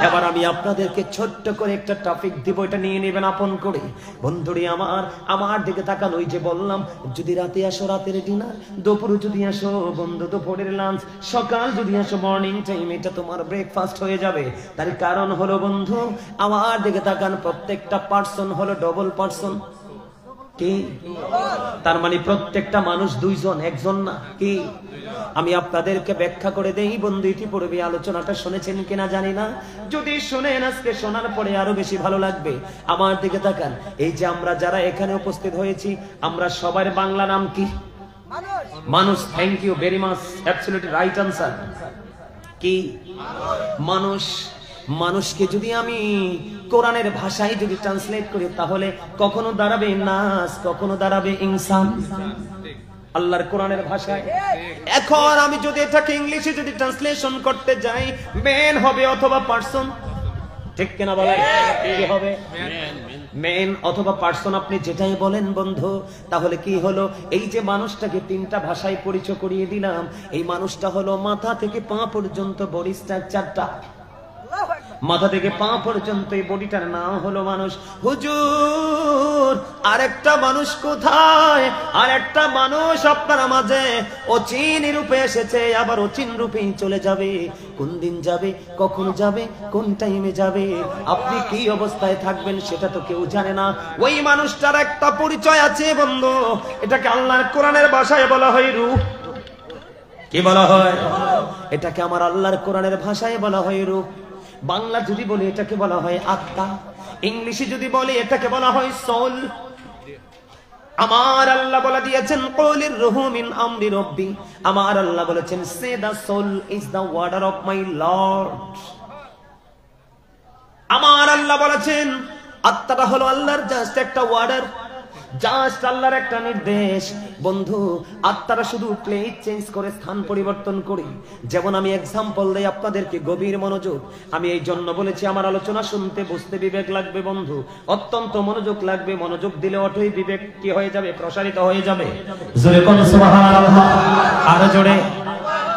এবার আমি আপনাদেরকে ছোট্ট করে একটা টপিক দিব, এটা নিয়ে নেবেন আপন করে। বন্ধুরে আমার দিকে তাকান। ওই যে বললাম, যদি রাতে আসো রাতের ডিনার, দুপুরে যদি আসো বন্ধু দুপুরের লাঞ্চ, সকাল যদি আসো মর্নিং টাইম, এটা তোমার ব্রেকফাস্ট হয়ে যাবে। তার কারণ হলো বন্ধু, আমার দিকে তাকান, প্রত্যেকটা পার্সন হলো ডবল পার্সন। কি? তার মানে প্রত্যেকটা মানুষ দুইজন, একজন না। কি? আমি আপনাদেরকে ব্যাখ্যা করে দেই বন্ধু। ইতিপূর্বে আলোচনাটা শুনেছেন কিনা জানি না, যদি শুনেন আজকে শোনার পরে আরো বেশি ভালো লাগবে। আমার দিকে তাকান। এই যে আমরা যারা এখানে উপস্থিত হয়েছি, আমরা সবার বাংলা নাম কি? মানুষ। Thank you very much, absolutely right answer. কি? মানুষ। মানুষকে যদি আমি কোরআনের ভাষায় যদি ট্রান্সলেট করি, তাহলে কখনো দাঁড়াবে নাস, কখনো দাঁড়াবে ইনসান, আল্লাহর কোরআনের ভাষায়। এখন আমি যদি এটাকে ইংলিশে যদি ট্রান্সলেশন করতে যাই, ম্যান হবে অথবা পারসন, ঠিক কিনা বলেন? কি হবে? ম্যান অথবা পারসন, আপনি যেটাই বলেন বন্ধু। তাহলে কি হলো, এই যে মানুষটাকে তিনটা ভাষায় পরিচয় করিয়ে দিলাম, এই মানুষটা হলো মাথা থেকে পা পর্যন্ত বডি স্ট্রাকচারটা, মাথা থেকে পা পর্যন্ত এই বডিটার নাম হলো মানুষ। হুজুর, আরেকটা মানুষ কোথায়? আরেকটা মানুষ আপনার মাঝে অচিন রূপে এসেছে, আবার অচিন রূপেই চলে যাবে। কোন দিন যাবে, কখন যাবে, কোন টাইমে যাবে, আপনি কি অবস্থায় থাকবেন সেটা তো কেউ জানে না। ওই মানুষটার একটা পরিচয় আছে বন্ধু, এটাকে আল্লাহর কোরআনের ভাষায় বলা হয় রূহ। কি বলা হয়? এটাকে আমার আল্লাহর কোরআনের ভাষায় বলা হয় রূহ। বাংলা যদি বলি এটাকে বলা হয় আত্মা, ইংলিশে যদি বলি এটাকে বলা হয় সোল। আমার আল্লাহ বলে দিয়েছেন কলির রূহু মিন আমরি রব্বি, আমার আল্লাহ বলেছেন say the soul is the order of my lord. আমার আল্লাহ বলেছেন আত্মাটা হলো আল্লাহর জাস্ট একটা ওয়ার্ডার, জাস্ট আল্লাহর একটা নির্দেশ। বন্ধু, আত্মারা শুধু প্লেস চেঞ্জ করে, স্থান পরিবর্তন করি। যেমন আমি এক্সাম্পল দেই আপনাদেরকে, গভীর মনোযোগ। আমি এই জন্য বলেছি আমার আলোচনা শুনতে বুঝতে বিবেক লাগবে বন্ধু, অত্যন্ত মনোযোগ লাগবে। মনোযোগ দিলে অটোই বিবেক কি হয়ে যাবে? প্রসারিত হয়ে যাবে। জোরে কোন সুবহানাল্লাহ, আরো জোরে।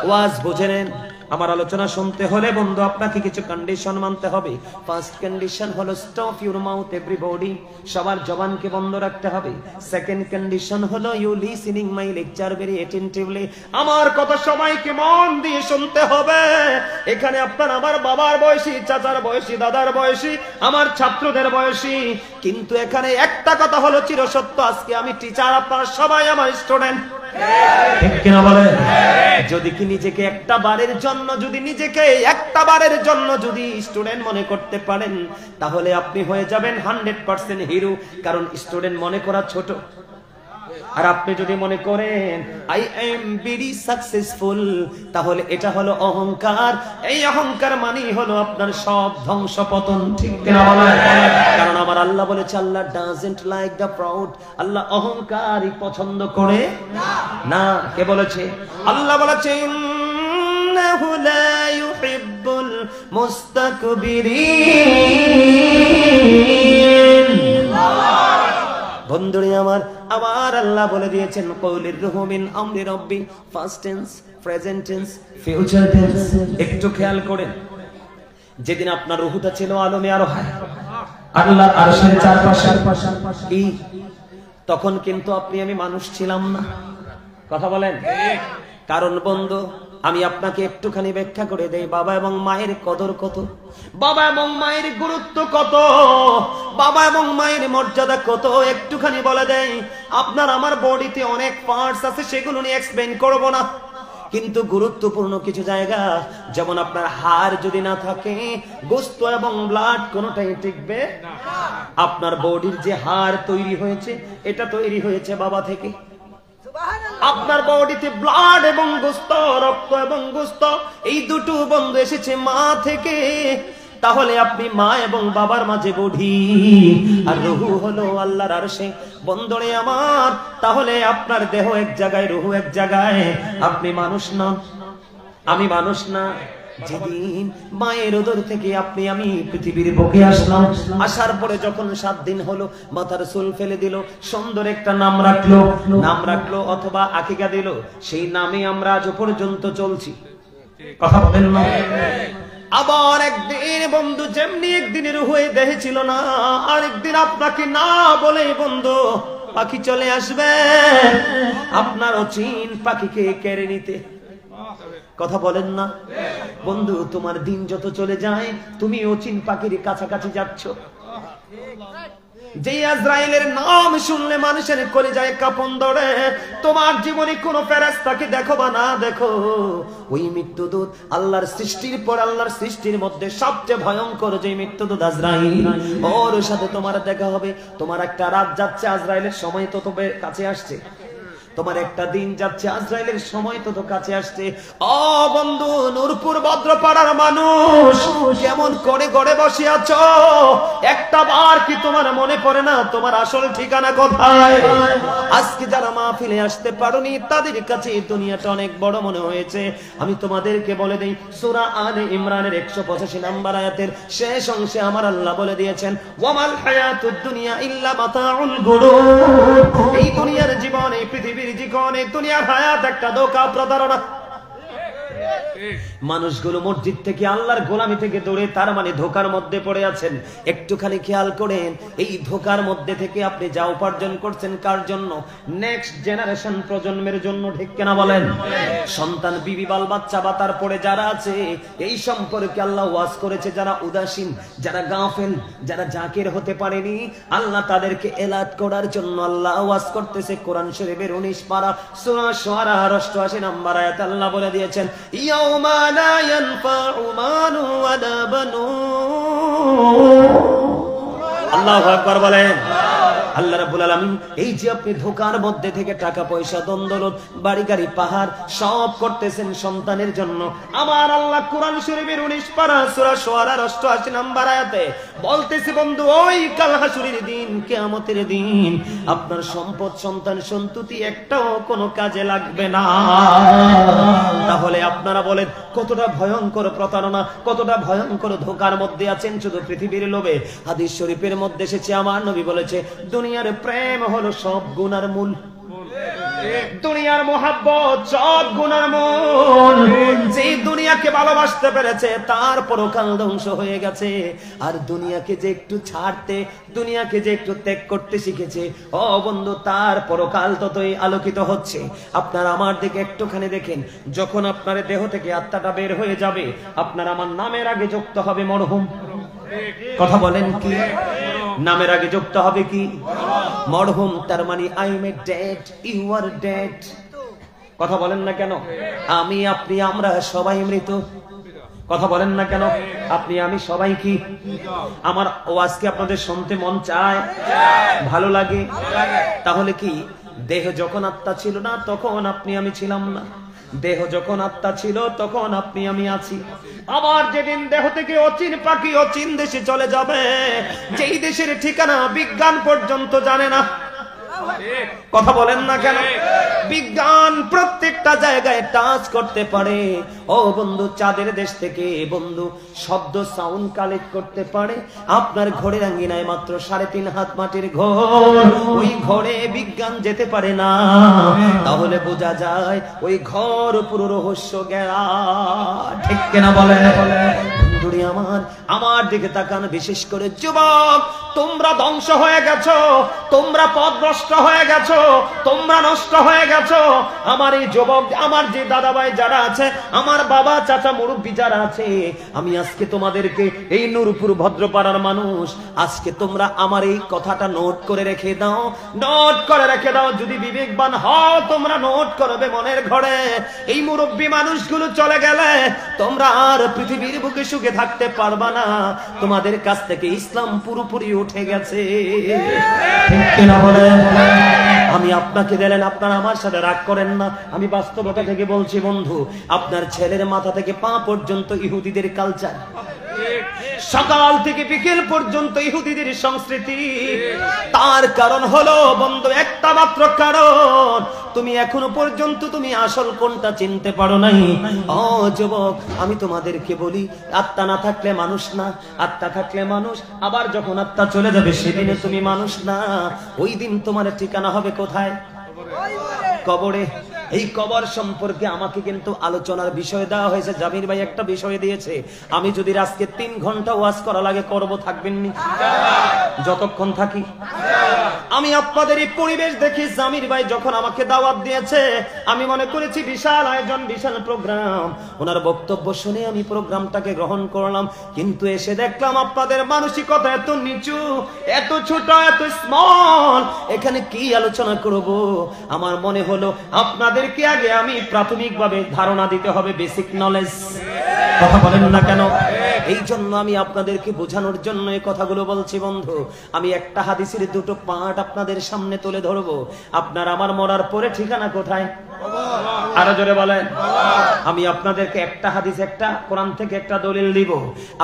ওয়াজ বুঝে নেন। আমার আলোচনা শুনতে হলে বন্ধু আপনাকে কিছু কন্ডিশন মানতে হবে। ফার্স্ট কন্ডিশন হলো স্টপ ইউর মাউথ এভরিবডি, সবার জবানকে বন্ধ রাখতে হবে। সেকেন্ড কন্ডিশন হলো you listening my lecture very attentively, আমার কথা সবাইকে মন দিয়ে শুনতে হবে। এখানে আপনার আমার বাবার বয়সী, চাচার বয়সী, দাদার বয়সী, আমার ছাত্রদের বয়সী, কিন্তু এখানে একটা কথা হলো চিরসত্য, আজকে আমি টিচার, আপনারা সবাই আমার স্টুডেন্ট। ঠিক কিনা বলেন? যদি কি নিজেকে একটা বারের জন্য, যদি নিজেকে একটা বারের জন্য যদি স্টুডেন্ট মনে করতে পারেন, তাহলে আপনি হয়ে যাবেন 100% হিরো। কারণ স্টুডেন্ট মনে করা ছোট, আর আপনি যদি মনে করেন আই এম ভেরি সাকসেসফুল, তাহলে এটা হলো অহংকার। এই অহংকার মানেই হলো আপনার সব ধ্বংস পতন। ঠিক কিনা বলেন? কারণ আমার আল্লাহ বলেছে আল্লাহ ডাজন্ট লাইক দ্য প্রাউড, আল্লাহ অহংকারী পছন্দ করে না। কে বলেছে? আল্লাহ বলেছে ইন্নাহু লা ইউহিব্বুল মুস্তাকবিরিন। বন্ধুরে আমার আল্লাহ বলে দিয়েছেন কওলির রূহু মিন আমরি রব্বি, first tense, present tense, future tense. একটু খেয়াল করেন, যেদিন আপনার রূহটা ছিল আলমে আরোহায়, আল্লাহর আরশের চারপাশে, কি তখন কিন্তু আপনি আমি মানুষ ছিলাম না। কথা বলেন? কারণ বন্ধু আমি আপনাকে একটুখানি ব্যাখ্যা করে দেই, বাবা এবং মায়ের কদর কত, বাবা এবং মায়ের গুরুত্ব কত, বাবা এবং মায়ের মর্যাদা কত, একটুখানি বলে দেই। আপনার আমার বডিতে অনেক পার্টস আছে, সেগুলো নিয়ে এক্সপ্লেইন করব না, কিন্তু গুরুত্বপূর্ণ কিছু জায়গা, যেমন আপনার হাড় যদি না থাকে, গোশত এবং ব্লাড কোনোটাই টিকবে না। আপনার বডির যে হাড় তৈরি হয়েছে, এটা তৈরি হয়েছে বাবা থেকে। আপনার বডিতে ব্লাড এবং গোশত, রক্ত এবং গোশত, এই দুটো বন্ধু এসেছে মা থেকে। তাহলে আপনি মা এবং বাবার মাঝে বডি, আর রূহ হলো আল্লাহর আরশে। বন্ধুরে আমার, তাহলে আপনার দেহ এক জায়গায়, রূহ এক জায়গায়। আপনি মানুষ না, আমি মানুষ না। যেদিন মায়ের উদর থেকে আপনি আমি পৃথিবীর বুকে আসলাম, আসার পরে যখন 7 দিন হলো, মাথার চুল ফেলে দিল, সুন্দর একটা নাম রাখলো অথবা আকিকা দিল, সেই নামে আমরা আজ পর্যন্ত চলছি। কথা বলেন না? আবার একদিন বন্ধু যেমনি একদিনের হয়ে দেহে ছিল না, আরেকদিন আপনাকে না বলে বন্ধু পাখি চলে আসবে, আপনার অচিন পাখিকে কেড়ে নিতে। কথা বলেন না বন্ধু, তোমার দিন যত চলে যায় তুমি অচিন পাখির কাছাকাছি যাচ্ছ। যে আজরাইলের নাম শুনলে মানুষের কলিজায় কাঁপন ধরে, তোমার জীবনে কোন ফেরেশতাকে দেখো বা না দেখো, ওই মৃত্যুদূত আল্লাহর সৃষ্টির পর আল্লাহর সৃষ্টির মধ্যে সবচেয়ে ভয়ঙ্কর যে মৃত্যুদূত আজরাইল, ওর সাথে তোমার দেখা হবে। তোমার একটা রাত যাচ্ছে, আজরাইলের সময় তো তবে কাছে আসছে। তোমার একটা দিন যাচ্ছে, আজরাইলের সময় তো কাছে আসছে। ও বন্ধু, নূরপুর ভদ্রপাড়ার মানুষ কেমন করে গড়ে বসে আছো? একটা বার কি তোমার মনে পড়ে না তোমার আসল ঠিকানা কোথায়? আজকে যারা মাহফিলে আসতে পারোনি তাদের কাছে দুনিয়াটা অনেক বড় মনে হয়েছে। আমি তোমাদেরকে বলে দেই, সূরা আলে ইমরানের 185 নম্বর আয়াতের শেষ অংশে আমার আল্লাহ বলে দিয়েছেন, ওয়ামাল হায়াতুদ দুনিয়া ইল্লা মাতাউল গুরুর। এই দুনিয়ার জীবন, এই পৃথিবীর জীবনে দুনিয়ার হায়াত একটা ধোঁকা, প্রতারণা। মানুষগুলো মসজিদ থেকে আল্লাহর গোলামি থেকে দৌড়ে, তার মানে ধোকার মধ্যে পড়ে আছেন। একটুখানি খেয়াল করেন, এই ধোকার মধ্যে থেকে আপনি যা উপার্জন করছেন কার জন্য? নেক্সট জেনারেশন, প্রজন্মের জন্য। ঠিক কিনা বলেন? সন্তান, বিবি, বাল বাচ্চা বা তারপরে যারা আছে, এই সম্পর্কে আল্লাহ ওয়াজ করেছে। যারা উদাসীন, যারা গাফেল, যারা জাকির হতে পারেনি, আল্লাহ তাদেরকে এলার্ট করার জন্য আল্লাহ ওয়াজ করতেছে। কোরআন শরীফের 19 পারা সূরা শুআরা 88 নম্বর আয়াতে আল্লাহ বলে দিয়েছেন, ইয়াউমা লা ইয়ানফাউ মালু ওয়ালা বানুন। আল্লাহু আকবার বলেন। আল্লাহ রাব্বুল আলামিন এই যে আপনি ধোকার মধ্যে থেকে টাকা পয়সা, দ্বন্দ্বলত, বাড়ি গাড়ি, পাহাড় সব করতেছেন সন্তানের জন্য, আমার আল্লাহ কোরআন শরীফের 19 পারা সূরা শুআরা 88 নম্বর আয়াতে বলতেছে, বন্ধু ওই কাল হাসুরের দিন, কিয়ামতের দিন আপনার সম্পদ, সন্তান, সন্ততি একটাও কোনো কাজে লাগবে না। তাহলে আপনারা বলেন কতটা ভয়ঙ্কর প্রতারণা, কতটা ভয়ঙ্কর ধোকার মধ্যে আছেন শুধু পৃথিবীর লোভে। হাদিস শরীফের মধ্যে এসেছে, আমার নবী বলেছে, দুনিয়ার প্রেম হলো সব গুনার মূল। দুনিয়ার মোহাব্বত সব গুনার মূল। যে দুনিয়াকে ভালোবাসতে পেরেছে তার পরকাল ধ্বংস হয়ে গেছে। আর দুনিয়াকে যে একটু ছাড়তে, দুনিয়াকে যে একটু ত্যাগ করতে শিখেছে, ও বন্ধু, তার পরকাল ততই আলোকিত হচ্ছে। আপনারা আমার দিকে একটুখানি দেখেন, যখন আপনার দেহ থেকে আত্মাটা বের হয়ে যাবে, আপনার আমার নামের আগে যুক্ত হবে মরহুম। কথা বলেন কি? নামের আগে যুক্ত হবে কি? মরহুম। তার মানে I am dead, you are dead. কথা বলেন না কেন? আমি, আপনি, আমরা সবাই মৃত। কথা বলেন না কেন? আপনি, আমি সবাই কি? আমার ওয়াজকে আপনাদের শুনতে মন চায়? ভালো লাগে? তাহলে কি দেহ যখন আত্মা ছিল না তখন আপনি আমি ছিলাম না? দেহ যখন আত্মা ছিল তখন আপনি আমি আছি। আবার যেদিন দেহ থেকে অচিন পাখি অচিন দেশে চলে যাবে, যেই দেশের ঠিকানা বিজ্ঞান পর্যন্ত জানে না। কথা বলেন না কেন? বিজ্ঞান প্রত্যেকটা জায়গায় টাচ করতে পারে। ও বন্ধু, চাঁদের দেশ থেকে বন্ধু শব্দ, সাউন্ড কালেক্ট করতে পারে। আপনার ঘরের আঙ্গিনায় মাত্র 3.5 হাত মাটির ঘর, ওই ঘরে বিজ্ঞান যেতে পারে না। তাহলে বোঝা যায় ওই ঘর পুরো রহস্য ঘেরা। ঠিক কিনা বলেন? বন্ধুরি আমার, আমার দিকে তাকান, বিশেষ করে যুবক, তোমরা ধ্বংস হয়ে গেছো, তোমরা পথভ্রষ্ট হয়ে গেছো, তোমরা নষ্ট হয়ে গেছো। আমার এই যুবক, আমার যে দাদা ভাই যারা আছে, আমার বাবা, চাচা, মুরব্বী যারা আছে, আমি আজকে তোমাদেরকে, এই নূরপুর ভদ্রপাড়ার মানুষ, আজকে তোমরা আমার এই কথাটা নোট করে রেখে দাও, নোট করে রেখে দাও। যদি বিবেকবান হও তোমরা নোট করবে মনের ঘরে। এই মুরব্বী মানুষগুলো চলে গেলে তোমরা আর পৃথিবীর বুকে সুখে থাকতে পারবা না। তোমাদের কাছ থেকে ইসলাম পুরোপুরি উঠে গেছে। আমি আপনাকে দিলেন, আপনারা আমার সাথে রাগ করেন না, আমি বাস্তবতা থেকে বলছি বন্ধু। আপনার ছেলের মাথা থেকে পা পর্যন্ত ইহুদিদের কালচার, সকাল থেকে বিকেল পর্যন্ত ইহুদিদের সংস্কৃতি। তার কারণ হলো বন্ধু একটা মাত্র কারণ, তুমি এখনো পর্যন্ত তুমি আসল কোনটা চিনতে পারো নাই। ও যুবক, আমি তোমাদেরকে বলি, আত্মা না থাকলে মানুষ না, আত্মা থাকলে মানুষ। আবার যখন আত্মা চলে যাবে সেদিনে তুমি মানুষ না। ওই দিন তোমার ঠিকানা হবে কোথায়? কবরে। এই কবর সম্পর্কে আমাকে কিন্তু আলোচনার বিষয় দেওয়া হয়েছে। জামির ভাই একটা বিষয় দিয়েছে, আমি যদি আজকে 3 ঘন্টা ওয়াজ করা লাগে করব, থাকবেন নি? যতক্ষণ থাকি। আমি আপনাদের এই পরিবেশ দেখি, জামির ভাই যখন আমাকে দাওয়াত দিয়েছে আমি মনে করেছি বিশাল আয়োজন, বিশাল প্রোগ্রাম। ওনার বক্তব্য শুনে আমি প্রোগ্রামটাকে গ্রহণ করলাম, কিন্তু এসে দেখলাম আপনাদের মানসিকতা এত নিচু, এত ছোট, এত স্মল। এখানে কি আলোচনা করব? আমার মনে হলো আপনাদেরকে আগে আমি প্রাথমিকভাবে ধারণা দিতে হবে, বেসিক নলেজ। কথা বলেন না কেন? এই জন্য আমি আপনাদেরকে বোঝানোর জন্য এই কথাগুলো বলছি। বন্ধু, আমি একটা হাদিসের 2টো পার্ট আপনাদের সামনে তুলে ধরবো। আপনার আমার মরার পরে ঠিকানা কোথায়? আরো জোরে বলেন। আমি আপনাদেরকে একটা হাদিস, একটা কোরআন থেকে একটা দলিল দিব।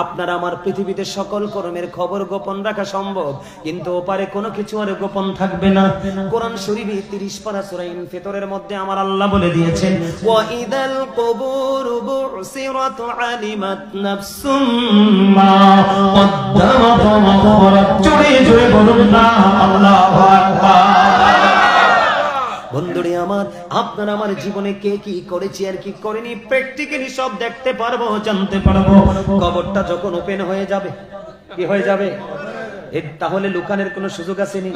আপনারা আমার পৃথিবীতে সকল কর্মের খবর গোপন রাখা সম্ভব, কিন্তু ওপারে কোনো কিছু আর গোপন থাকবে না। কোরআন শরীফে 30 পারা সূরা ইনফিতরের মধ্যে আমার আল্লাহ বলে দিয়েছেন, ওয়া ইদাল কুবুর বুসিরাত আলিমাত নাফসুম মা কদ্দামাত ওয়া আখরাত। জোরে জোরে বলুন না আল্লাহু আকবার। বন্ধুরে আমার, আপনার আমার জীবনে কে কি করেছি আর কি করেনি প্র্যাকটিক্যালি সব দেখতে পারবো, জানতে পারবো। কবরটা যখন ওপেন হয়ে যাবে, কি হয়ে যাবে? তাহলে লুকানোর কোনো সুযোগ আছে নি?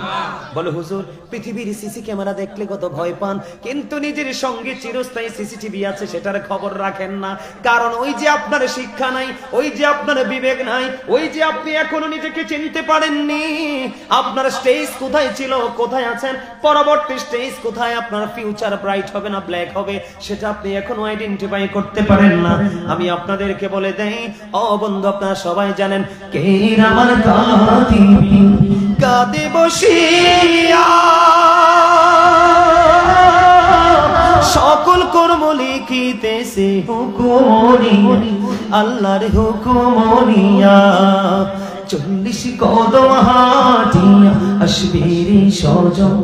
বলো হুজুর, পৃথিবীর সিসি ক্যামেরা দেখলে কত ভয় পান, কিন্তু নিজের সঙ্গে চিরস্থায়ী সিসিটিভি আছে সেটার খবর রাখেন না। কারণ ওই যে আপনার শিক্ষা নাই, ওই যে আপনার বিবেক নাই, ওই যে আপনি এখনো নিজেকে চিনতে পারেননি। আপনার স্টেজ কোথায় ছিল, কোথায় আছেন, পরবর্তী স্টেজ কোথায়, আপনার ফিউচার ব্রাইট হবে না ব্ল্যাক হবে, সেটা আপনি এখনো আইডেন্টিফাই করতে পারেন না। আমি আপনাদেরকে বলে দেই, ও বন্ধু, আপনারা সবাই জানেন কে আমার কাতি কাঁদে বসিয়া সকল কর্ম লিখিতেছে হুকুমনি, আল্লাহর হুকুমনিয়া। 40 কদম হাঁটিয়া আসবে রে সজন,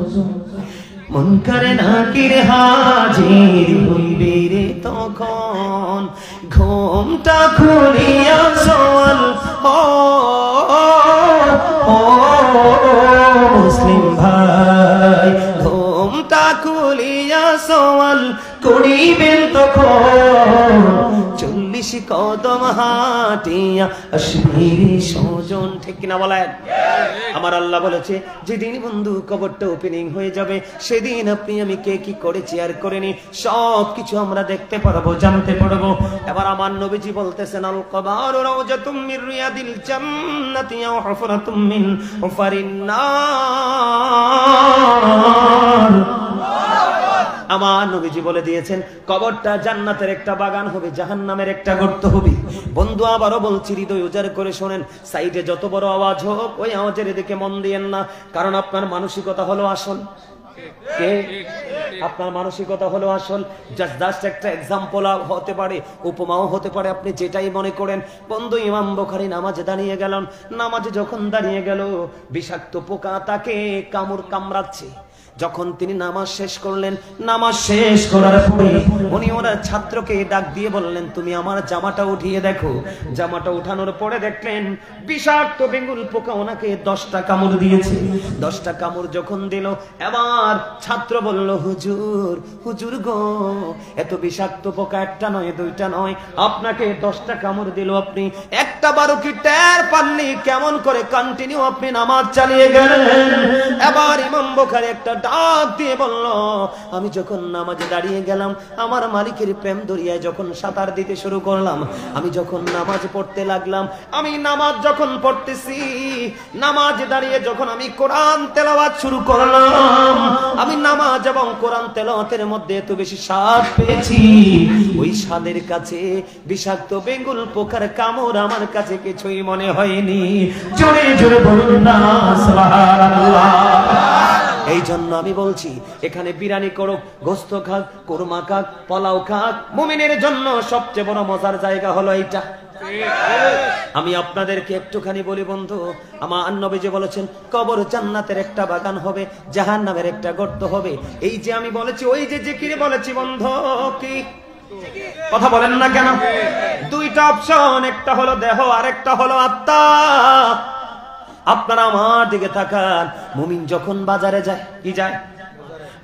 মুনকারে নাকির হাজির হইবে রে তখন। ঘুমটা খুলিয়া সোয়াল মুসলিম ভাই, ঘুমটা খুলিয়া সোয়াল করিবেন তখন। 40 কদম হাঁটিয়া আসবে রে সজন। ঠিক কিনা বলেন? আমার আল্লাহ বলেছে, যেদিন বন্ধু কবরটা ওপেনিং হয়ে যাবে সেদিন আপনি আমি কে কি করেছি আর করেনি সব কিছু আমরা দেখতে পারবো, জানতে পারবো। এবার আমার নবীজি বলতেছেন, আল কবর রাউজাতুম মির রিয়াদিল জান্নাতি আও হুফরাতুম মিন হুফারিন নার। আমার নবীজি বলে দিয়েছেন, কবরটা জান্নাতের একটা বাগান হবে, জাহান্নামের একটা গর্ত হবে। বন্ধু, আবারও বলছি, হৃদয় উজাড় করে শোনেন। সাইডে যত বড় আওয়াজ হোক, ওই আওয়াজের দিকে মন দিয়েন না, কারণ আপনার মানসিকতা হলো আসল। কে? আপনার মানসিকতা হলো আসল। জাস্ট একটা এক্সাম্পল হতে পারে, উপমাও হতে পারে, আপনি যেটাই মনে করেন। বন্ধু, ইমাম বুখারী নামাজে দাঁড়িয়ে গেলেন, নামাজে যখন দাঁড়িয়ে গেল বিষাক্ত পোকা তাকে কামড়াচ্ছে। যখন তিনি নামাজ শেষ করলেন, নামাজ শেষ করার পরে উনি ওনার ছাত্রকে ডাক দিয়ে বললেন, তুমি আমার জামাটা উঠিয়ে দেখো। জামাটা উঠানোর পরে দেখলেন বিষাক্ত বেঙ্গুল পোকা ওনাকে 10টা কামড় দিয়েছে। 10টা কামড় যখন দিল, এবার ছাত্র বলল, হুজুর হুজুর গো, এত বিষাক্ত পোকা একটা নয়, 2টা নয়, আপনাকে 10টা কামড় দিল, আপনি একটা বারো কি টের পাননি? কেমন করে কন্টিনিউ আপনি নামাজ চালিয়ে গেলেন? এবার ইমাম বুখারী একটা ডাক দিয়ে বলল, আমি যখন নামাজে দাঁড়িয়ে গেলাম, আমার মালিকের প্রেম দরিয়ায় যখন সাঁতার দিতে শুরু করলাম, আমি যখন নামাজ পড়তে লাগলাম, আমি নামাজ যখন পড়তেছি, নামাজে দাঁড়িয়ে যখন আমি কোরআন তেলাওয়াত শুরু করলাম, আমি নামাজ এবং কোরআন তেলাওয়াতের মধ্যে এত বেশি স্বাদ পেয়েছি, ওই স্বাদের কাছে বিষাক্ত বেঙ্গুল পোকার কামড় আমার কাছে কিছুই মনে হয়নি। জোরে জোরে বলুন না সুবহানাল্লাহ। এই জন্য আমি বলছি, এখানে বিরিয়ানি করুক, গোস্ত খাক, কোরমা খাক, পোলাও খাক, মুমিনের জন্য সবচেয়ে বড় মজার জায়গা হলো এইটা। আমি আপনাদেরকে একটুখানি বলি বন্ধু, আমার নবীজি বলেছেন কবর জান্নাতের একটা বাগান হবে, জাহান্নামের একটা গর্ত হবে। এই যে আমি বলেছি, ওই যে জিকির বলেছি বন্ধু, কি কথা বলেন না কেন? 2টা অপশন, একটা হলো দেহ আর একটা হলো আত্মা। আপনারা আমার দিকে তাকান, মুমিন যখন বাজারে যায়, কি যায়?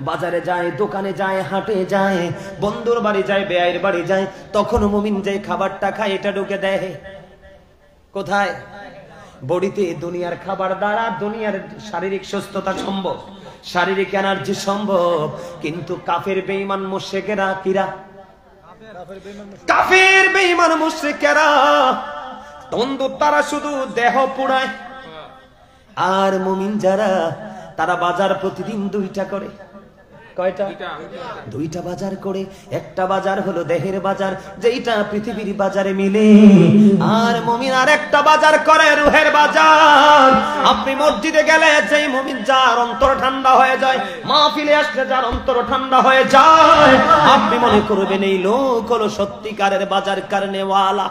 বাজারে যায়, দোকানে যায়, হাটে যায়, বন্ধুর বাড়ি যায়, বেয়াইর বাড়ি যায়, তখন মুমিন যে খাবারটা খায় এটা ঢুকে দেয় কোথায়? বডিতে। দুনিয়ার খাবার দ্বারা দুনিয়ার শারীরিক সুস্থতা সম্ভব, শারীরিক এনার্জি সম্ভব, কিন্তু কাফের বেঈমান মুশরিকেরা কিরা? কাফের বেঈমান মুশরিকেরা তন্দু তারা শুধু দেহ পুড়ায়। আর মুমিন যারা, তারা বাজার প্রতিদিন 2টা করে। কয়টা? 2টা বাজার করে। একটা বাজার হলো দেহের বাজার, যেটা পৃথিবীর বাজারে মিলে। আর মুমিন আর একটা বাজার করে রুহের বাজার। আপনি মসজিদে গেলে যেই মুমিন যার অন্তর ঠান্ডা হয়ে যায়, মাহফিলে আসলে যার অন্তর ঠান্ডা হয়ে যায়, আপনি মনে করবেন এই লোক হলো সত্যিকারের বাজার কারণেওয়ালা।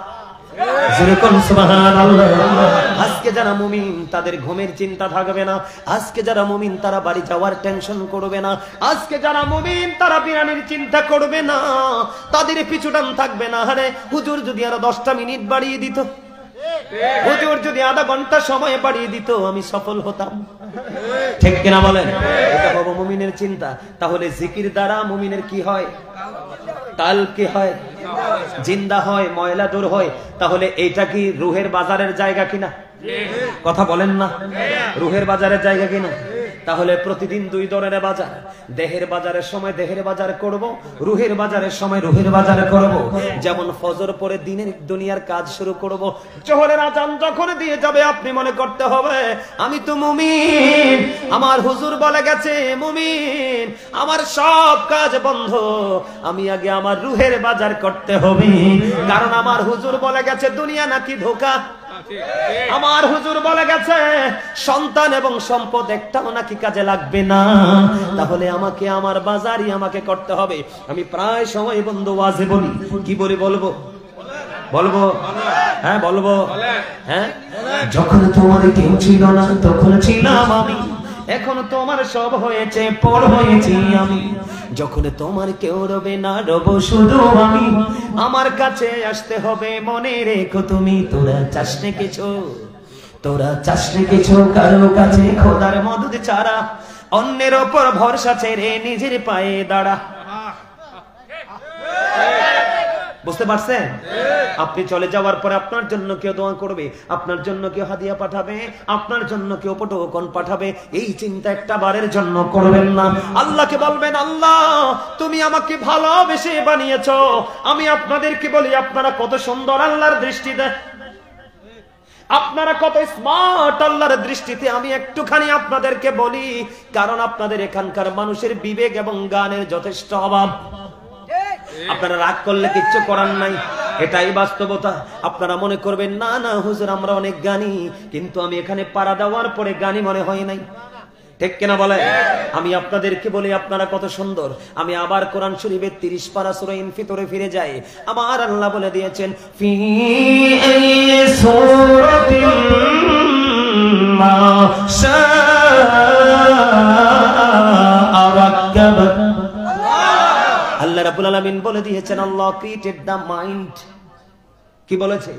আজকে যারা মুমিন তাদের ঘুমের চিন্তা থাকবে না। আজকে যারা মুমিন তারা বাড়ি যাওয়ার টেনশন করবে না। আজকে যারা মুমিন তারা বিরানির চিন্তা করবে না, তাদের পিছুটান থাকবে না। আরে হুজুর যদি আরো 10টা মিনিট বাড়িয়ে দিত, হুজুর যদি আধা ঘন্টা সময় বাড়িয়ে দিত, আমি সফল হতাম। ঠিক কিনা বলেন? এটা হলো মুমিনের চিন্তা। তাহলে জিকির দ্বারা মুমিনের কি হয়? কাল কি হয়? জিন্দা হয়, ময়লা দূর হয়। তাহলে এইটা কি রুহের বাজারের জায়গা কিনা? কথা বলেন না, রুহের বাজারের জায়গা কিনা? তাহলে প্রতিদিন 2 ধরনের বাজার। দেহের বাজারের সময় দেহের বাজার করব, রুহের বাজারের সময় রুহের বাজার করব। যেমন ফজর পরে দিনের দুনিয়ার কাজ শুরু করব, জোহরের আজান যখন দিয়ে যাবে আপনি মনে করতে হবে আমি তো মুমিন, আমার হুজুর বলে গেছে মুমিন, আমার সব কাজ বন্ধ, আমি আগে আমার রুহের বাজার করতে হবে। কারণ আমার হুজুর বলে গেছে দুনিয়া নাকি ধোঁকা, আমার হুজুর বলে গেছে সন্তান এবং সম্পদ একটাও নাকি কাজে লাগবে না। তাহলে আমাকে আমার বাজারই আমাকে করতে হবে। আমি প্রায় সময় বন্ধু ওয়াজে বলি, কি বলি বলবো? বলবো? হ্যাঁ বলবো। হ্যাঁ, যখন তোমার কেউ ছিল না তখন ছিলাম আমি, এখন তোমার সব হয়েছে, পর হয়েছি আমি। যখন তোমার কেউ রবে না, রব শুধু আমি। আমার কাছে আসতে হবে, মনে রেখো তুমি। তোরা চাসনে কিছু, তোরা চাসনে কিছু কারো কাছে খোদার মদদ ছাড়া, অন্যের ওপর ভরসা ছেড়ে নিজের পায়ে দাঁড়া। বুঝতে পারছেন? আপনি চলে যাওয়ার পরে আপনার জন্য কেউ দোয়া করবে, আপনার জন্য কেউ হাদিয়া পাঠাবে, আপনার জন্য কেউ পটোকন পাঠাবে। এই চিন্তা একটা বারের জন্য করবেন না। আল্লাহকে বলবেন, আল্লাহ তুমি আমাকে ভালোবেসে বানিয়েছো। আমি আপনাদেরকে বলি আপনারা কত সুন্দর আল্লাহর দৃষ্টিতে, আপনারা কত স্মার্ট আল্লাহর দৃষ্টিতে। আমি একটুখানি আপনাদেরকে বলি, কারণ আপনাদের এখানকার মানুষের বিবেক এবং জ্ঞানের যথেষ্ট অভাব। আপনারা রাগ করলে কিচ্ছু করার নাই, এটাই বাস্তবতা। আপনারা মনে করবেন না না হুজুর আমরা অনেক জ্ঞানী, কিন্তু আমি এখানে পাড়া দেওয়ার পরে জ্ঞানী মনে হয় নাই। ঠিক কিনা বলে? আমি আপনাদেরকে বলি আপনারা কত সুন্দর। আমি আবার কোরআন শরীফের 30 পারা সূরা ইনফিতরে ফিরে যাই। আমার আল্লাহ বলে দিয়েছেন, ফি সূরাতিন মা শাআ রাক্কাবা। আল্লাহ রাব্বুল আলামিন বলে দিয়েছেন, আল্লাহ ক্রিয়েটেড দ্য মাইন্ড। কি বলেছে?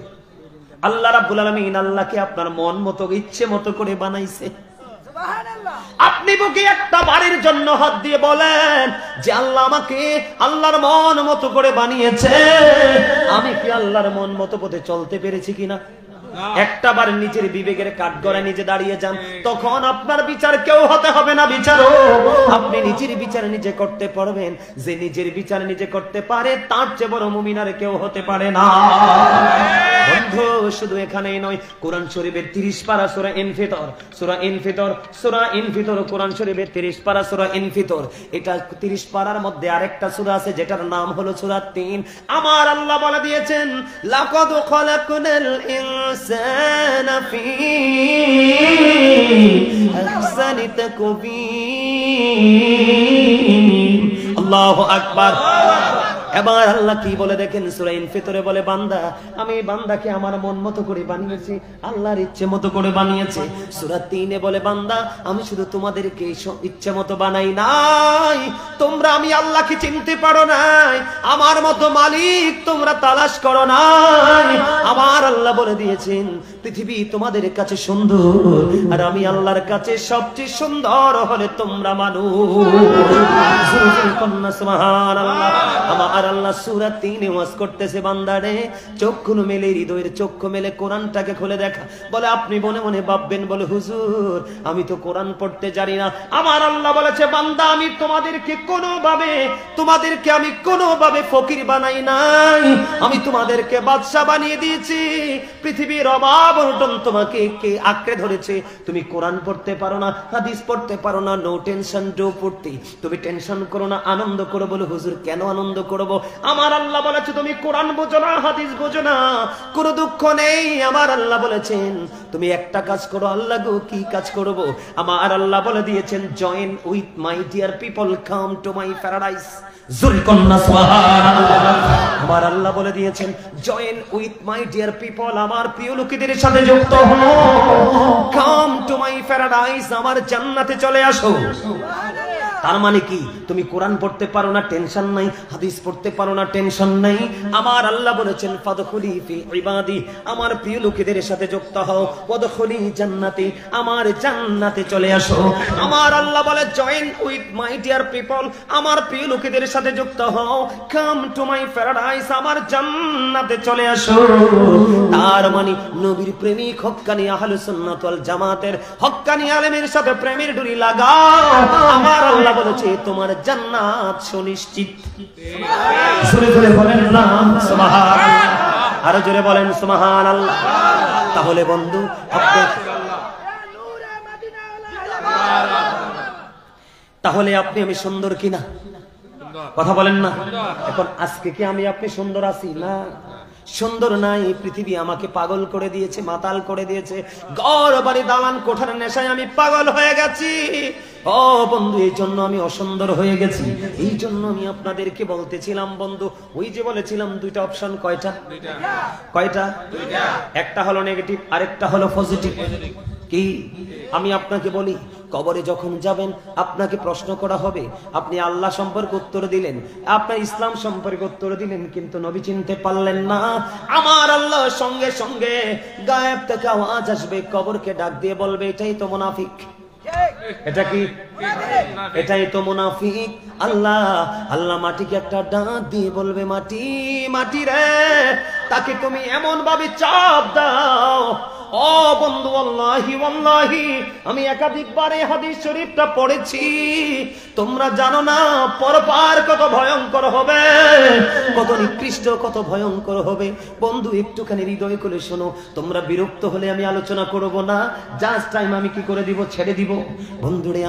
আল্লাহ রাব্বুল আলামিন আল্লাহকে আপনার মন মতো ইচ্ছে মতো করে বানাইছে। আপনি বুকে একটা বাড়ির জন্য হাত দিয়ে বলেন যে আল্লাহ আমাকে আল্লাহর মন মতো করে বানিয়েছে, আমি কি আল্লাহর মন মতো পথে চলতে পেরেছি কিনা? একটা বার নিজের বিবেকের কাঠগড়ায় নিজে দাঁড়িয়ে যান, তখন আপনার বিচার কেউ হতে হবে না বিচারক। আপনি নিজের বিচার নিজে করতে পারবেন। যে নিজের বিচার নিজে করতে পারে তার চেয়ে বড় মুমিন আর কেউ হতে পারে না। বন্ধু শুধু এখানেই নয়, কোরআন শরীফের 30 পারা সূরা ইনফিতর, সূরা ইনফিতর, সূরা ইনফিতর, কোরআন শরীফের 30 পারা সূরা ইনফিতর। এটা 30 পারার মধ্যে আরেকটা সূরা আছে যেটার নাম হলো সূরা 3। আমার আল্লাহ বলে দিয়েছেন, লাকাদ খালাকনাল ইনসানা ফি আহসানি তাকবীর। আল্লাহু আকবার। এবার আল্লাহ কি বলে দেখেন, সূরা ইনফিতরে বলে, বান্দা আমি বান্দাকে আমার মন মতো করে বানিয়েছি, আল্লাহর ইচ্ছে মতো করে বানিয়েছে। সূরা 3 এ বলে, বান্দা আমি শুধু তোমাদেরকে ইচ্ছে মতো বানাই নাই, তোমরা আমি আল্লাহকে চিনতে পারো নাই, আমার মতো মালিক তোমরা তালাশ করো নাই। আমার আল্লাহ বলে দিয়েছেন পৃথিবী তোমাদের কাছে সুন্দর, আর আমি আল্লাহর কাছে সবচেয়ে সুন্দর হলে তোমরা মানুষ। সুবহানাল্লাহ। আমার আল্লাহ সূরা 3 ওয়াজ করতেছে, বান্দারে চক্ষু মেলে, হৃদয়ের চক্ষু মেলে কোরআনটাকে খুলে দেখা। বলে আপনি মনে মনে ভাববেন, বলে হুজুর আমি তো কোরআন পড়তে জানি না। আমার আল্লাহ বলেছে, বান্দা আমি তোমাদেরকে কোনোভাবে ফকির বানাই নাই, আমি তোমাদেরকে বাদশা বানিয়ে দিয়েছি। পৃথিবীর অভাব অনটন তোমাকে কে আঁকড়ে ধরেছে, তুমি কোরআন পড়তে পারো না, হাদিস পড়তে পারো না, নো টেনশন ডো পড়তে, তুমি টেনশন করো না, আনন্দ করো। বলে হুজুর কেন আনন্দ করব? আমার আল্লাহ বলেছে তুমি কোরআন বোঝো না, হাদিস বোঝো না, কোনো দুঃখ নেই। আমার আল্লাহ বলেছেন তুমি একটা কাজ করো। আল্লাহ গো কি কাজ করব? আমার আল্লাহ বলে দিয়েছেন, join with my dear people, come to my paradise. আমার আল্লাহ বলে দিয়েছেন, join with my dear people, আমার প্রিয় লোকেদের সাথে যুক্ত হও, কাম টু মাই প্যারাডাইস, আমার জান্নাতে চলে আসো। তার মানে কি? তুমি কোরআন পড়তে পারো না, টেনশন নাই, হাদিস পড়তে পারো না, টেনশন নাই। আমার আল্লাহ বলেছেন, ফাদখুলি ফি ইবাদি, আমার প্রিয় লোকেদের সাথে যুক্ত হও, ওয়াদখুলি জান্নাতি, আমার জান্নাতে চলে আসো। আমার আল্লাহ বলে, join with my dear people, আমার প্রিয় লোকেদের সাথে যুক্ত হও, কাম টু মাই প্যারাডাইস, আমার জান্নাতে চলে আসো। তার মানে নবীর প্রেমিক হক্কানি আহলুস সুন্নাত ওয়াল জামাতের হক্কানি আলেমের সাথে প্রেমের ডুরি লাগাও। আমার আল্লাহ বলেছে তোমার জান্নাত সুনিশ্চিত। জোরে জোরে বলেন না সুবহানাল্লাহ, আরো জোরে বলেন সুবহানাল্লাহ। তাহলে বন্ধু তাহলে আপনি আমি সুন্দর কিনা? কথা বলেন না। এখন আজকে কি আমি আপনি সুন্দর আছি? না, সুন্দর নাই। পৃথিবী আমাকে পাগল করে দিয়েছে, মাতাল করে দিয়েছে। ঘর বাড়ি দালান কোঠার নেশায় আমি পাগল হয়ে গেছি। ও বন্ধু, এই জন্য আমি অসুন্দর হয়ে গেছি। এই জন্য আমি আপনাদেরকে বলতেছিলাম বন্ধু, ওই যে বলেছিলাম দুইটা অপশন। কয়টা? একটা হলো নেগেটিভ, আরেকটা হলো পজিটিভ। কি আমি আপনাকে বলি, কবরে যখন যাবেন আপনাকে প্রশ্ন করা হবে, আপনি আল্লাহ সম্পর্কে উত্তর দিলেন, আপনার ইসলাম সম্পর্কে উত্তর দিলেন, কিন্তু নবী চিনতে পারলেন না। আমার আল্লাহ সঙ্গে সঙ্গে গায়েব থেকে আওয়াজ আসবে, কবরকে ডাক দিয়ে বলবে, এটাই তো মুনাফিক। এটা কি? এটাই তো মুনাফিক। আল্লাহ মাটিকে একটা ডাক দিয়ে বলবে, মাটি রে, তাকে তুমি এমন ভাবে চাপ দাও। ও বন্ধু, ওয়াল্লাহি আমি একাধিকবার এই হাদিস শরীফটা পড়েছি। তোমরা জানো না পরপার কত ভয়ঙ্কর হবে, কত নিকৃষ্ট, কত ভয়ঙ্কর হবে। বন্ধু একটুখানি হৃদয় খুলে শোনো। তোমরা বিরক্ত হলে আমি আলোচনা করব না, জাস্ট টাইম আমি কি করে দিব? ছেড়ে দিব। বন্ধুরে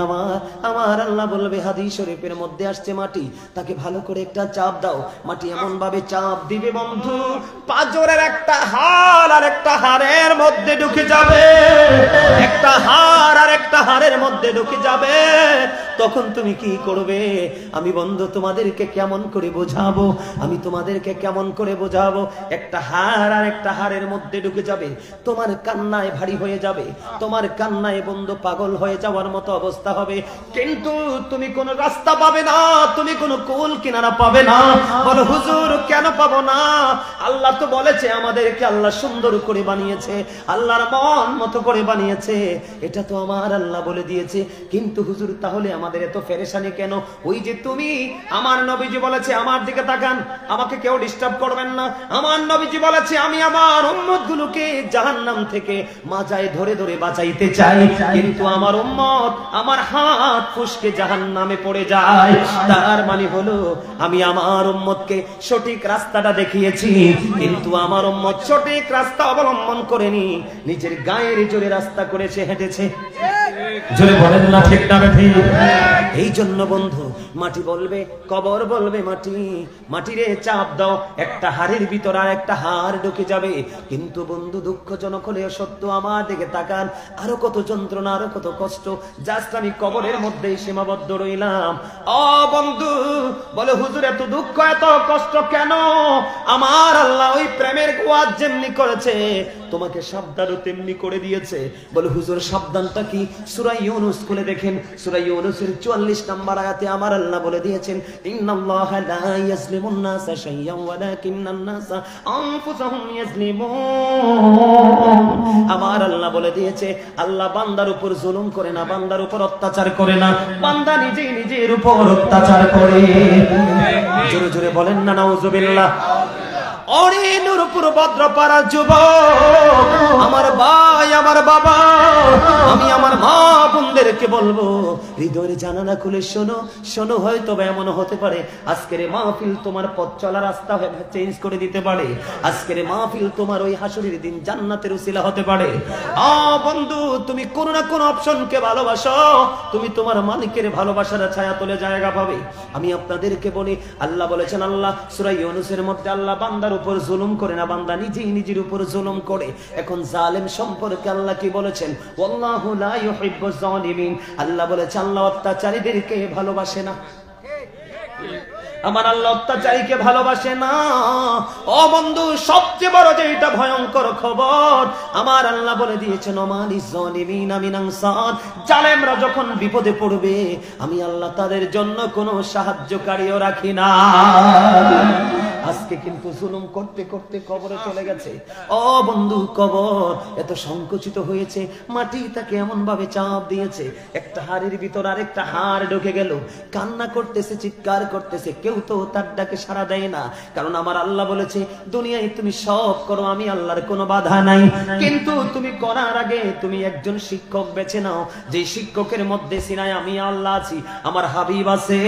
আমার আল্লাহ বলবে, হাদিস শরীফের মধ্যে আসছে, মাটি তাকে ভালো করে একটা চাপ দাও। মাটি এমন ভাবে চাপ দিবে বন্ধু, পাঁজরের একটা হাড় আর একটা হাড়ের মধ্যে ঢুকে যাবে, একটা হাড় আর একটা হাড়ের মধ্যে ঢুকে যাবে। তখন তুমি কি করবে? আমি বন্ধু তোমাদেরকে কেমন করে বোঝাবো? একটা হাড় আর একটা হাড়ের মধ্যে ঢুকে যাবে, তোমার কান্নায় ভারী হয়ে যাবে, তোমার কান্নায় বন্ধু পাগল হয়ে যাওয়ার মতো অবস্থা হবে। কিন্তু তুমি কোনো রাস্তা পাবে না, তুমি কোনো কুল কিনারা পাবে না। বলো হুজুর কেন পাবো না? আল্লাহ তো বলেছে আমাদেরকে আল্লাহ সুন্দর করে বানিয়েছে, আল্লাহর মন মতো করে বানিয়েছে, এটা তো আমার আল্লাহ বলে দিয়েছে। কিন্তু হুজুর তাহলে আমাদের এত পেরেশানি কেন? ওই যে তুমি, আমার নবীজি বলেছে, আমার দিকে তাকান, আমাকে কেউ ডিস্টার্ব করবেন না। আমার নবীজি বলেছে আমি আমার উম্মতগুলোকে জাহান্নাম থেকে মাজায় ধরে ধরে বাঁচাইতে চাই, কিন্তু আমার উম্মত আমার হাত ফুসকে জাহান্নামে পড়ে যায়। তার মানে হলো আমি আমার উম্মতকে সঠিক রাস্তাটা দেখিয়েছি, কিন্তু আমার উম্মত সঠিক রাস্তা অবলম্বন করেনি, নিজের গায়ের জোরে রাস্তা করেছে, হেঁটেছে। জোরে বলেন না ঠিক না ঠিক? এই জন্য বন্ধু মাটি বলবে, কবর বলবে, মাটিরে চাপ দাও, একটা হাড়ের ভিতর আর একটা হাড় ঢুকে যাবে। কিন্তু বন্ধু দুঃখজনক হলেও সত্য, আমার দিকে তাকান, আরো কত যন্ত্রণা, আরো কত কষ্ট। জাস্ট আমি কবরের মধ্যেই সীমাবদ্ধ রইলাম। ও বন্ধু বলে, হুজুর এত দুঃখ এত কষ্ট কেন? আমার আল্লাহ ওই প্রেমের ওয়াজ যেমনি করেছে, তোমাকে সাবধানও তেমনি করে দিয়েছে। বলে হুজুর সাবধানটা কি? সূরা ইউনূস খুলে দেখেন, সূরা ইউনূসের 44 নম্বর আয়াতে আমার আল্লাহ আল্লাহ বলে দিয়েছেন ইন্নাল্লাহা লা ইয়াজলিমুন নাসা শাইয়্যান ওয়ালাকিন্নান নাসা আনফুসাহুম ইয়াজলিমুন। আমার আল্লাহ বলে দিয়েছে আল্লাহ বান্দার উপর জুলুম করে না, বান্দার উপর অত্যাচার করে না, বান্দা নিজেই নিজের উপর অত্যাচার করে। জোরে জোরে বলেন না নাউজুবিল্লাহ। অরে নূরপুর ভদ্রপাড়া যুবক, আমার ভাই, আমার বাবা, আমি আমার মা বোনদেরকে বলবো হৃদয়ের জানালা খুলে শোনো, শোনো। হয়তো এমন হতে পারে আজকের মাহফিল তোমার পথ চলা রাস্তা চেঞ্জ করে দিতে পারে, আজকের মাহফিল তোমার ওই হাসুরের দিন জান্নাতের উসিলা হতে পারে। বন্ধু, তুমি কোন না কোন অপশনকে ভালোবাসো, তুমি তোমার মালিকের ভালোবাসার ছায়া তলে জায়গা পাবে। আমি আপনাদেরকে বলি, আল্লাহ বলেছেন, আল্লাহ সূরা ইউনূসের মধ্যে আল্লাহ বান্দার উপর জুলুম করে না, বান্দা নিজেই নিজের উপর জুলুম করে। এখন জালেম সম্পর্কে আল্লাহ কি বলেছেন? ওয়াল্লাহু লা ইউহিব্বুজ জালিমিন। আল্লাহ বলেছেন আল্লাহ অত্যাচারীদেরকে ভালোবাসে না। আমার আল্লাহ অত্যাচারীকে ভালোবাসে না। ও বন্ধু, সবচেয়ে বড় যে এটা ভয়ঙ্কর খবর, আমার আল্লাহ বলে দিয়েছেন ওমালিজ জালিমিনা মিন আনসার। জালেমরা যখন বিপদে পড়বে আমি আল্লাহ তাদের জন্য কোনো সাহায্যকারীও রাখি না। আজকে কিন্তু জুলুম করতে করতে কবরে চলে গেছে। ও বন্ধু, কবর এত সংকুচিত হয়েছে, মাটি তাকে এমন ভাবে চাপ দিয়েছে, একটা হাড়ের ভিতর আরেকটা হাড় ঢুকে গেল, কান্না করতেছে, চিৎকার করতেছে, কেউ তো তার ডাকে সাড়া দেয় না। কারণ আমার আল্লাহ বলেছে দুনিয়ায় তুমি সব করো, আমি আল্লাহর কোনো বাধা নাই, কিন্তু তুমি করার আগে তুমি একজন শিক্ষক বেছে নাও, যে শিক্ষকের মধ্যে সিনায় আমি আল্লাহ আছি, আমার হাবিব আছে,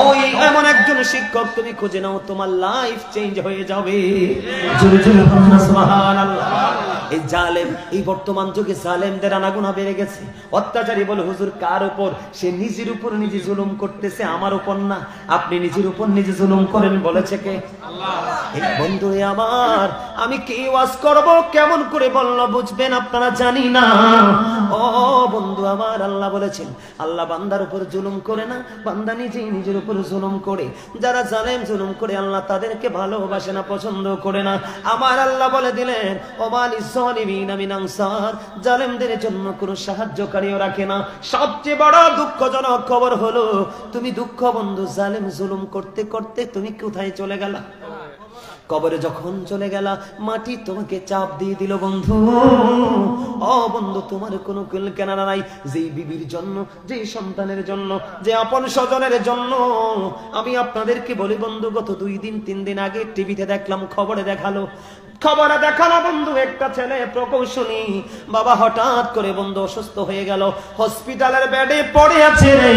ওই এমন একজন শিক্ষক তুমি খুঁজে নাও, তোমার লাইফ চেঞ্জ হয়ে যাবে। জোরে জোরে বলুন সুবহানাল্লাহ। এই জালেম, এই বর্তমান যুগে জালেমদের আনাগোনা বেড়ে গেছে। অত্যাচারী বলে হুজুর কার উপর? সে নিজের উপর নিজে জুলুম করতেছে, আমার উপর না। আপনি নিজের উপর নিজে জুলুম করেন বলেছে কে? আল্লাহ। বন্ধুরে আমার, আমি কি ওয়াজ করব, কেমন করে বললো বুঝবেন আপনারা জানি না। ও বন্ধু আমার, আল্লাহ বলেছেন আল্লাহ বান্দার উপর জুলুম করে না, বান্দা নিজেই নিজের উপর জুলুম করে। যারা জালেম জুলুম করে আল্লাহ তাদেরকে ভালোবাসে না, পছন্দ করে না। আমার আল্লাহ বলে দিলেন ওমালিজ জালিমিনা মিন আনসার, জালেমদের জন্য কোনো সাহায্যকারীও রাখে না। সবচেয়ে বড় দুঃখজনক খবর হলো, তুমি দুঃখ বন্ধু, জালেম জুলুম করতে করতে তুমি কোথায় চলে গেলা? কবরে যখন চলে গেলা, মাটি তোমাকে চাপ দিয়ে দিল বন্ধু। ও বন্ধু, তোমার কোনো কুল কেনারা নাই। যেই বিবির জন্য, যেই সন্তানের জন্য, যে আপন স্বজনের জন্য। আমি আপনাদেরকে বলি বন্ধু, গত 2 দিন 3 দিন আগে টিভিতে দেখলাম, খবরে দেখালো বন্ধু, একটা ছেলে প্রকৌশলী বাবা হঠাৎ করে বন্ধু অসুস্থ হয়ে গেল, হসপিটালের বেডে পড়ে আছে রে।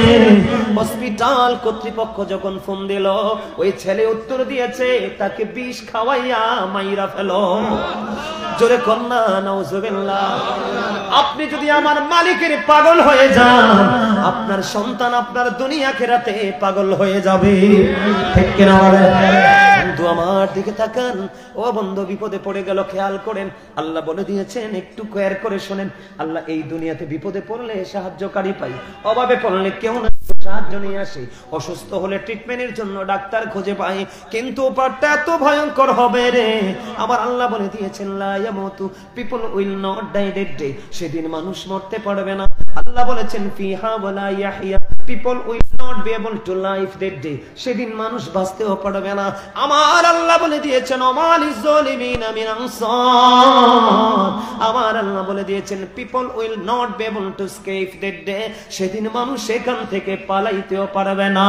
হসপিটাল কর্তৃপক্ষ যখন ফোন দিল, ওই ছেলে উত্তর দিয়েছে তাকে বিষ খাওয়াইয়া মাইরা ফেলো। জোরে কন্যা নাউজুবিল্লাহ। আপনি যদি আমার মালিকের পাগল হয়ে যান, আপনার সন্তান আপনার দুনিয়া খেরাতে পাগল হয়ে যাবে। ঠিক কিনা বলেন? বন্ধু আমার দিকে তাকান। ও বন্ধু, বিপদে পড়ে গেল, খেয়াল করেন। আল্লাহ বলে দিয়েছেন, একটু কেয়ার করে শোনেন। আল্লাহ এই দুনিয়াতে বিপদে পড়লে সাহায্যকারী পাই, অভাবে পড়লে কেউ না সাহায্য নিয়ে আসে, অসুস্থ হলে ট্রিটমেন্টের জন্য ডাক্তার খুঁজে পাই, কিন্তু ওপারটা এত ভয়ঙ্কর হবে রে। আমার আল্লাহ বলে দিয়েছেন লা ইয়ামুতু, people will not die that day, সেদিন মানুষ মরতে পারবে না। আল্লাহ বলেছেন ফিহা ওয়ালা ইয়াহইয়া, people will not be able to live that day, সেদিন মানুষ বাঁচতেও পারবে না। আমার আল্লাহ বলে দিয়েছেন ওমালিজ জালিমিনা মিন আনসার, আমার আল্লাহ বলে দিয়েছেন people will not be able to escape that day, সেদিন মানুষ সেখান থেকে পালাইতেও পারবে না।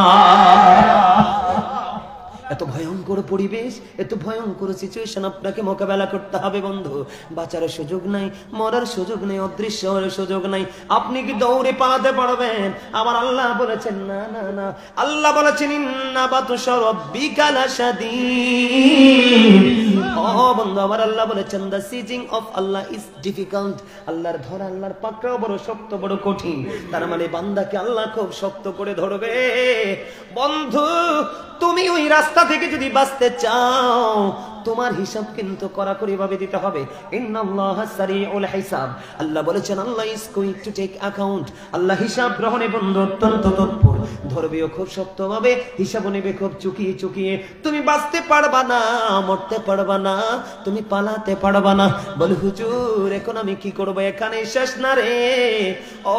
এত ভয়ঙ্কর পরিবেশ, এত ভয়ঙ্কর সিচুয়েশন আপনাকে মোকাবেলা করতে হবে বন্ধু। বাঁচার সুযোগ নাই, মরার সুযোগ নেই, অদৃশ্য হওয়ার সুযোগ নাই। আপনি কি দৌড়ে পালাতে পারবেন? আমার আল্লাহ বলেছেন না না না। আল্লাহ বলেছেন ইন্না বাতুশা রাব্বিকা লাশাদীদ। ও বন্ধু আমার আল্লাহ বলেছেন the seizing of Allah is difficult. আল্লাহর ধরা, আল্লাহর পাকড়াও বড় শক্ত, বড় কঠিন। তার মানে বান্দাকে আল্লাহ খুব শক্ত করে ধরবে। বন্ধু, তুমি ওই রাস্তা থেকে যদি বাঁচতে চাও, তোমার হিসাব কিন্তু কড়াকড়ি ভাবে দিতে হবে। ইন্নাল্লাহা সারিউল হিসাব, আল্লাহ বলেছেন আল্লাহ is going to take account, আল্লাহ হিসাব গ্রহণে বন্ধু অত্যন্ত তৎপর। ধরবেও খুব শক্তভাবে, হিসাব নেবে খুব চুকিয়ে চুকিয়ে। তুমি বাঁচতে পারবা না, মরতে পারবা না, তুমি পালাতে পারবা না। বলে হুজুর এখন আমি কি করবো, এখানে শেষ না রে। ও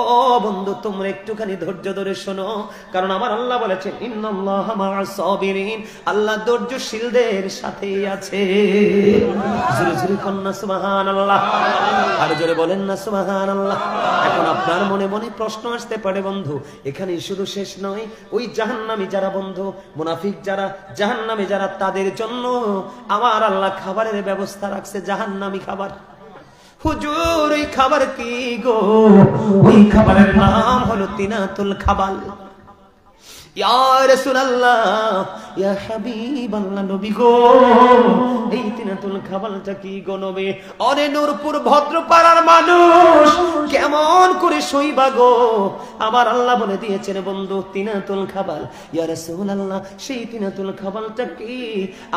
বন্ধু তোমরা একটুখানি ধৈর্য ধরে শোনো, কারণ আমার আল্লাহ বলেছেন ইন্নাল্লাহা মা'আস সাবিরিন, আল্লাহ ধৈর্যশীলদের সাথেই আছে। জোরে জোরে কন্যা সুবহানাল্লাহ, আর জোরে বলেন না সুবহানাল্লাহ। এখন আপনার মনে মনে প্রশ্ন আসতে পারে বন্ধু, এখানে শুধু শেষ নয়, ওই জাহান্নামী যারা বন্ধু, মুনাফিক যারা, জাহান্নামী যারা, তাদের জন্য আমার আল্লাহ খাবারের ব্যবস্থা রাখছে, জাহান্নামী খাবার। হুজুর ওই খাবার কি গো? ওই খাবারের নাম হলো তিনাতুল খাবাল। ইয়া রাসূলুল্লাহ, ইয়া হাবিবাল্লাহ, নবী গো এই তিনাতুল খাবালটা কি গো নবী? অরে নূরপুর ভদ্রপাড়ার মানুষ কেমন করে সইবা গো? আমার আল্লাহ বলে দিয়েছেন বন্ধু তিনাতুল খাবাল। ইয়া রাসূলুল্লাহ সেই তিনাতুল খাবালটা কি?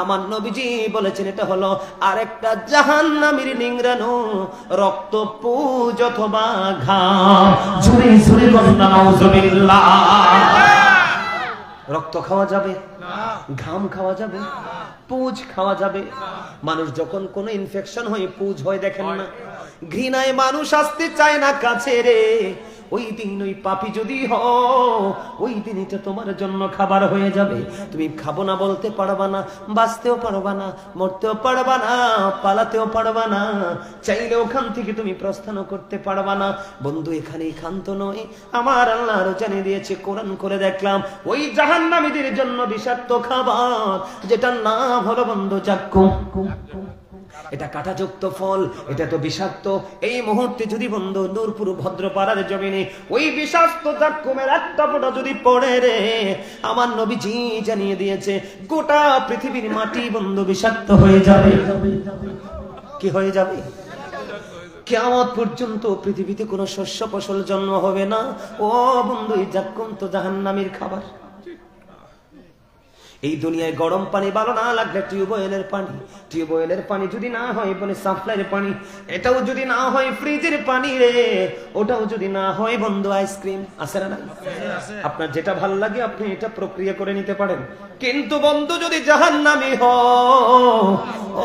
আমার নবীজি বলেছেন এটা হলো আরেকটা জাহান্নামীর নিংড়ানো রক্ত, পুজ অথবা ঘাম। জোরে জোরে বলুন নাউজুবিল্লাহ। রক্ত খাওয়া যাবে না, ঘাম খাওয়া যাবে, পুজ খাওয়া যাবে। মানুষ যখন কোনো ইনফেকশন হয় পুজ হয় দেখেন না, ঘৃণায় মানুষ আসতে চায় না কাছে রে। ওই দিন ওই পাপী যদি হও, ওই দিন এটা তোমার জন্য খাবার হয়ে যাবে। তুমি খাবো না বলতে পারবা না, বাঁচতেও পারবা না, মরতেও পারবা না, পালাতেও পারবা না, চাইলে ওখান থেকে তুমি প্রস্থান করতে পারবা না। বন্ধু এখানেই ক্ষান্ত নয়, আমার আল্লাহ আরো জানিয়ে দিয়েছে, কোরআন করে দেখলাম ওই জাহান্নামীদের জন্য বিষাক্ত খাবার, যেটার নাম হলো বন্ধু জাক্কুম। এটা কাঁটাযুক্ত ফল, এটা তো বিষাক্ত। এই মুহূর্তে যদি বন্ধু নূরপুর ভদ্রপাড়ার জমিনে ওই বিষাক্ত জাক্কুমের একটা ফোঁটা যদি পড়ে রে, আমার নবীজি জানিয়ে দিয়েছে গোটা পৃথিবীর মাটি বন্ধু বিষাক্ত হয়ে যাবে। কি হয়ে যাবে? কিয়ামত পর্যন্ত পৃথিবীতে কোনো শস্য ফসল জন্ম হবে না। ও বন্ধু এই জাক্কুম তো জাহান্নামীর খাবার। এই দুনিয়ায় গরম পানি ভালো না লাগলে টিউবওয়েলের পানি, টিউবওয়েলের পানি যদি না হয় বলে সাপ্লাইয়ের পানি, এটাও যদি না হয় ফ্রিজের পানি রে, ওটাও যদি না হয় বন্ধু আইসক্রিম। আছে না? আপনার যেটা ভালো লাগে আপনি এটা প্রক্রিয়া করে নিতে পারেন, কিন্তু বন্ধু যদি জাহান্নামী হও,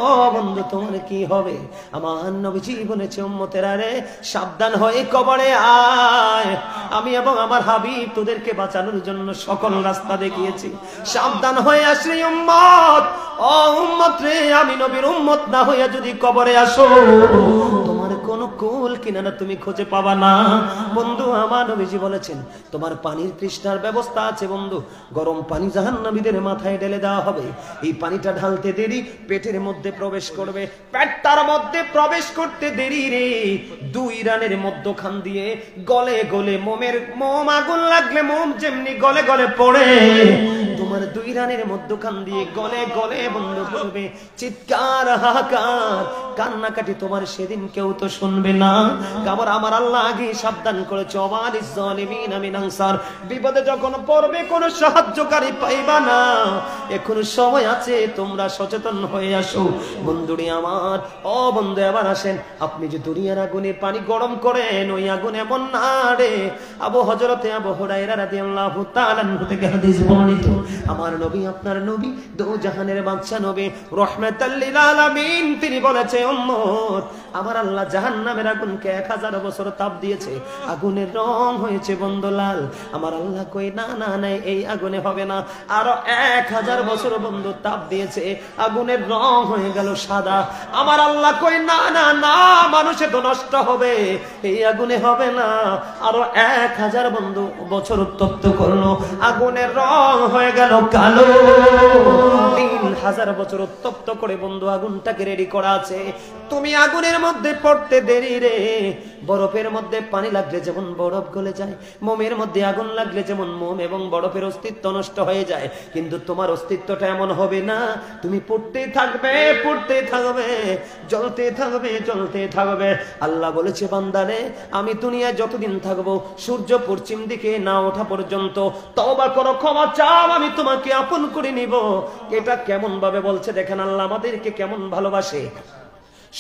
ও বন্ধু তোমার কি হবে? আমার নবীজি বলেছে উম্মতেরা রে সাবধান হয়ে কবরে আয়, আমি এবং আমার হাবিব তোদেরকে বাঁচানোর জন্য সকল রাস্তা দেখিয়েছি। সাবধান হয়ে আসলে উম্মত, ও উম্মত রে, আমি নবীর উম্মত না হইয়া যদি কবরে আসো, তোমার কোন কুল কিনারা তুমি খুঁজে পাবা না। বন্ধু আমার নবীজি বলেছেন তোমার পানির তৃষ্ণার ব্যবস্থা আছে বন্ধু। গরম পানি জাহান্নামীদের মাথায় ঢেলে দেওয়া হবে। এই পানিটা ঢালতে দেরি পেটের মধ্যে প্রবেশ করবে, পেটটার মধ্যে প্রবেশ করতে দেরি রে, দুই রানের মধ্যখান দিয়ে গলে গলে মোম আগুন লাগলে মোম যেমনি গলে গলে পড়ে, তোমার দুই রানের মধ্যখান দিয়ে গলে গলে বন্ধ করবে। চিৎকার হাহাকার কান্নাকাটি তোমার সেদিন কেউ তো শুনবে না। কারণ আমার আল্লাহ আগে সাবধান করেছে ওয়ালিজ জালিমিন মিন আনসার, বিপদে যখন পড়বে কোনো সাহায্যকারী পাইবা না। এখন সময় আছে, তোমরা সচেতন হয়ে আসো বন্ধুরে আমার। ও বন্ধু এবার আসেন, আপনি যে দুনিয়ার আগুনে পানি গরম করেন, ওই আগুন এমন না রে। হযরতে আবু হুরায়রা রাদিয়াল্লাহু তাআলা আনহু থেকে হাদিস বর্ণিত, আমার নবী আপনার নবী দো জাহানের বাদশা নবী রাহমাতাল লিল আলামিন, তিনি বলেছে উম্মত আমার আল্লাহ জাহান্নামের আগুনকে 1000 বছর তাপ দিয়েছে, আগুনের রং হয়েছে বন্ধু লাল। আমার আল্লাহ কই না না না এই আগুনে হবে না, আরো 1000 বছর বন্ধু তাপ দিয়েছে, আগুনের রং হয়ে গেল সাদা। আমার আল্লাহ কই না না না মানুষে তো নষ্ট হবে, এই আগুনে হবে না, আরো 1000 বন্ধু বছর উত্তপ্ত করলো, আগুনের রং হয়ে গেল কালো। 3000 বছর উত্তপ্ত করে বন্ধু আগুনটাকে রেডি করা আছে। তুমি আগুনের মধ্যে পড়তে দেরি রে। বরফের মধ্যে পানি লাগলে যেমন বরফ গলে যায়, মোমের মধ্যে আগুন লাগলে যেমন মোম এবং বরফের অস্তিত্ব নষ্ট হয়ে যায়, কিন্তু তোমার অস্তিত্বটা এমন হবে না। তুমি পড়তেই থাকবে, পড়তেই থাকবে, জ্বলতে থাকবে, জ্বলতে থাকবে। আল্লাহ বলেছে বান্দারে আমি দুনিয়ায় যতদিন থাকবো সূর্য পশ্চিম দিকে না ওঠা পর্যন্ত তওবা করো, ক্ষমা চাও, আমি তোমাকে আপন করে নিব। ওটা কেমন ভাবে বলছে দেখেন আল্লাহ আমাদেরকে কেমন ভালোবাসে।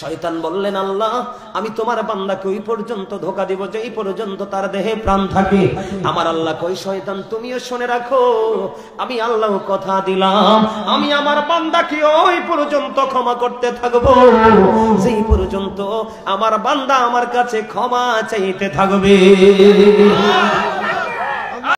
শয়তান বললেন আল্লাহ আমি তোমার বান্দাকে ওই পর্যন্ত ধোঁকা দিব যে এই পর্যন্ত তার দেহে প্রাণ থাকে। আমার আল্লাহ কই শয়তান তুমিও শুনে রাখো, আমি আল্লাহ কথা দিলাম আমি আমার বান্দাকে ওই পর্যন্ত ক্ষমা করতে থাকবো যেই পর্যন্ত আমার বান্দা আমার কাছে ক্ষমা চাইতে থাকবে।